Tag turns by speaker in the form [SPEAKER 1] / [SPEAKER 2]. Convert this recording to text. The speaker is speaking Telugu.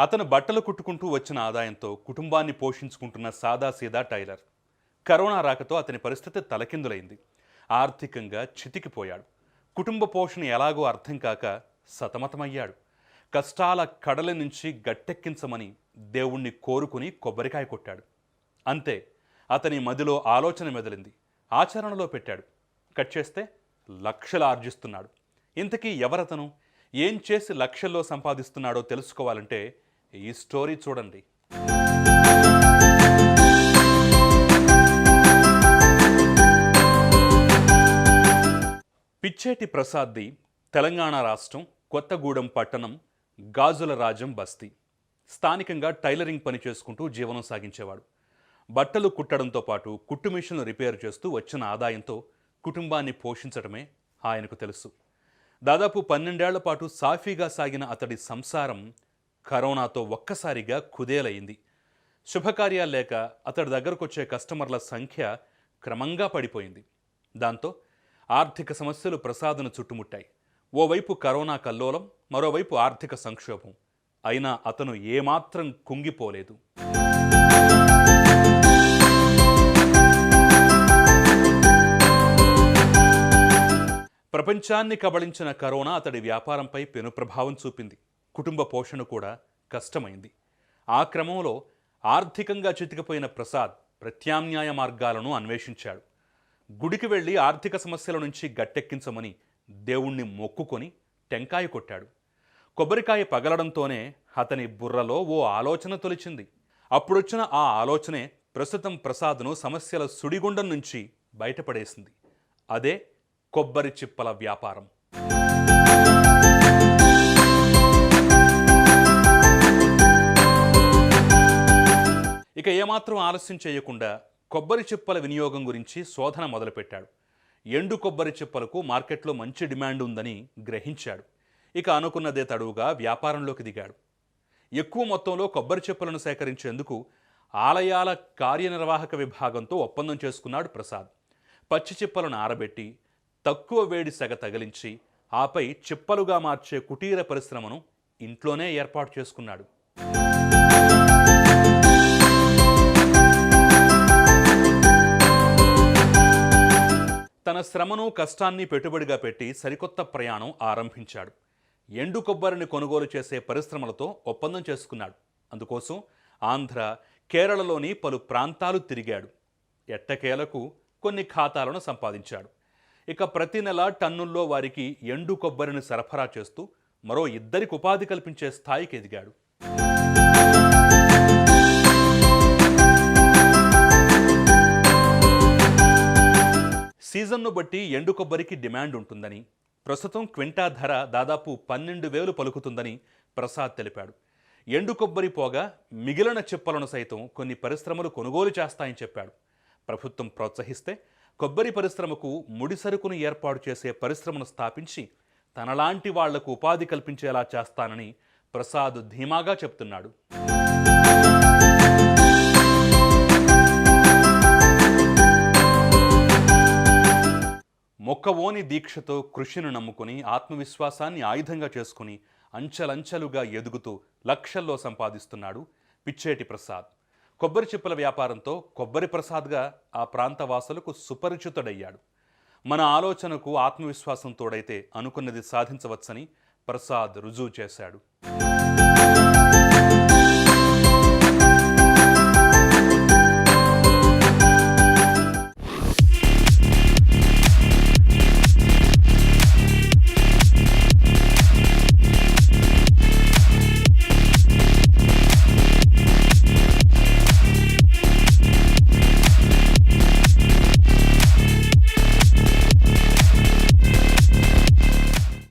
[SPEAKER 1] అతను బట్టలు కుట్టుకుంటూ వచ్చిన ఆదాయంతో కుటుంబాన్ని పోషించుకుంటున్న సాదాసీదా టైలర్. కరోనా రాకతో అతని పరిస్థితి తలకిందులైంది. ఆర్థికంగా చితికిపోయాడు. కుటుంబ పోషణ ఎలాగో అర్థం కాక సతమతమయ్యాడు. కష్టాల కడల నుంచి గట్టెక్కించమని దేవుణ్ణి కోరుకుని కొబ్బరికాయ కొట్టాడు. అంతే, అతని మదిలో ఆలోచన మెదిలింది. ఆచరణలో పెట్టాడు. కట్ చేస్తే లక్షలు ఆర్జిస్తున్నాడు. ఇంతకీ ఎవరతను? ఏం చేసి లక్షల్లో సంపాదిస్తున్నాడో తెలుసుకోవాలంటే ఈ స్టోరీ చూడండి. పిచ్చేటి ప్రసాద్ది తెలంగాణ రాష్ట్రం కొత్తగూడెం పట్టణం గాజుల రాజం బస్తీ. స్థానికంగా టైలరింగ్ పని చేసుకుంటూ జీవనం సాగించేవాడు. బట్టలు కుట్టడంతో పాటు కుట్టు మిషన్లు రిపేర్ చేస్తూ వచ్చిన ఆదాయంతో కుటుంబాన్ని పోషించడమే ఆయనకు తెలుసు. దాదాపు 12 ఏళ్ల పాటు సాఫీగా సాగిన అతడి సంసారం కరోనాతో ఒక్కసారిగా కుదేలయింది. శుభకార్యాలు లేక అతడి దగ్గరకు వచ్చే కస్టమర్ల సంఖ్య క్రమంగా పడిపోయింది. దాంతో ఆర్థిక సమస్యలు ప్రసాద్ను చుట్టుముట్టాయి. ఓవైపు కరోనా కల్లోలం, మరోవైపు ఆర్థిక సంక్షోభం. అయినా అతను ఏమాత్రం కుంగిపోలేదు. ప్రపంచాన్ని కబళించిన కరోనా అతడి వ్యాపారంపై పెను ప్రభావం చూపింది. కుటుంబ పోషణ కూడా కష్టమైంది. ఆ క్రమంలో ఆర్థికంగా చితికిపోయిన ప్రసాద్ ప్రత్యామ్నాయ మార్గాలను అన్వేషించాడు. గుడికి వెళ్లి ఆర్థిక సమస్యల నుంచి గట్టెక్కించమని దేవుణ్ణి మొక్కుకొని టెంకాయ కొట్టాడు. కొబ్బరికాయ పగలడంతోనే అతని బుర్రలో ఓ ఆలోచన తొలిచింది. అప్పుడొచ్చిన ఆ ఆలోచనే ప్రస్తుతం ప్రసాద్ను సమస్యల సుడిగుండం నుంచి బయటపడేసింది. అదే కొబ్బరి చిప్పల వ్యాపారం. ఇక ఏమాత్రం ఆలస్యం చేయకుండా కొబ్బరి చిప్పల వినియోగం గురించి శోధన మొదలుపెట్టాడు. ఎండు కొబ్బరి చిప్పలకు మార్కెట్లో మంచి డిమాండ్ ఉందని గ్రహించాడు. ఇక అనుకున్నదే తడువుగా వ్యాపారంలోకి దిగాడు. ఎక్కువ మొత్తంలో కొబ్బరి చిప్పలను సేకరించేందుకు ఆలయాల కార్యనిర్వాహక విభాగంతో ఒప్పందం చేసుకున్నాడు ప్రసాద్. పచ్చి చిప్పలను ఆరబెట్టి తక్కువ వేడి సెగ తగిలించి ఆపై చిప్పలుగా మార్చే కుటీర పరిశ్రమను ఇంట్లోనే ఏర్పాటు చేసుకున్నాడు. తన శ్రమను కష్టాన్ని పెట్టుబడిగా పెట్టి సరికొత్త ప్రయాణం ఆరంభించాడు. ఎండు కొబ్బరిని కొనుగోలు చేసే పరిశ్రమలతో ఒప్పందం చేసుకున్నాడు. అందుకోసం ఆంధ్ర, కేరళలోని పలు ప్రాంతాలు తిరిగాడు. ఎట్టకేలకు కొన్ని ఖాతాలను సంపాదించాడు. ఇక ప్రతి నెల టన్నుల్లో వారికి ఎండు కొబ్బరిని సరఫరా చేస్తూ మరో 2 ఉపాధి కల్పించే స్థాయికి ఎదిగాడు. సీజన్ను బట్టి ఎండు కొబ్బరికి డిమాండ్ ఉంటుందని, ప్రస్తుతం క్వింటా ధర దాదాపు 12,000 పలుకుతుందని ప్రసాద్ తెలిపాడు. ఎండు కొబ్బరి పోగా మిగిలిన చిప్పలను సైతం కొన్ని పరిశ్రమలు కొనుగోలు చేస్తాయని చెప్పాడు. ప్రభుత్వం ప్రోత్సహిస్తే కొబ్బరి పరిశ్రమకు ముడి సరుకును ఏర్పాటు చేసే పరిశ్రమను స్థాపించి తనలాంటి వాళ్లకు ఉపాధి కల్పించేలా చేస్తానని ప్రసాద్ ధీమాగా చెప్తున్నాడు. మొక్కవోని దీక్షతో కృషిని నమ్ముకుని ఆత్మవిశ్వాసాన్ని ఆయుధంగా చేసుకుని అంచెలంచెలుగా ఎదుగుతూ లక్షల్లో సంపాదిస్తున్నాడు పిచ్చేటి ప్రసాద్. కొబ్బరి చిప్పల వ్యాపారంతో కొబ్బరి ప్రసాద్గా ఆ ప్రాంత వాసులకు సుపరిచితుడయ్యాడు. మన ఆలోచనకు ఆత్మవిశ్వాసం తోడైతే అనుకున్నది సాధించవచ్చని ప్రసాద్ రుజువు చేశాడు.